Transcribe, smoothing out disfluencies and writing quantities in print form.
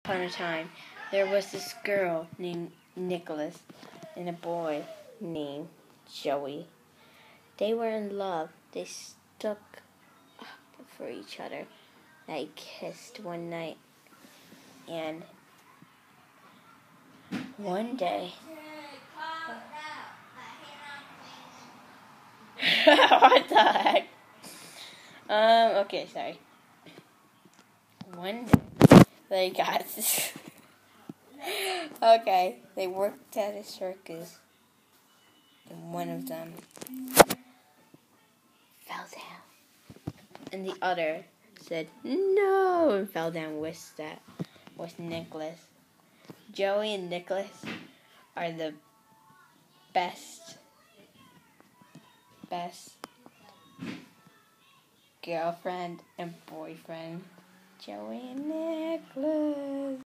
Upon a time, there was this girl named Nicholas and a boy named Joey. They were in love. They stuck up for each other. They kissed one night, and one day, what the heck? Okay, sorry. One day, they got okay, they worked at a circus, and one of them fell down, and the other said no and fell down with Nicholas. Joey and Nicholas are the best girlfriend and boyfriend. Joey and Nicholas.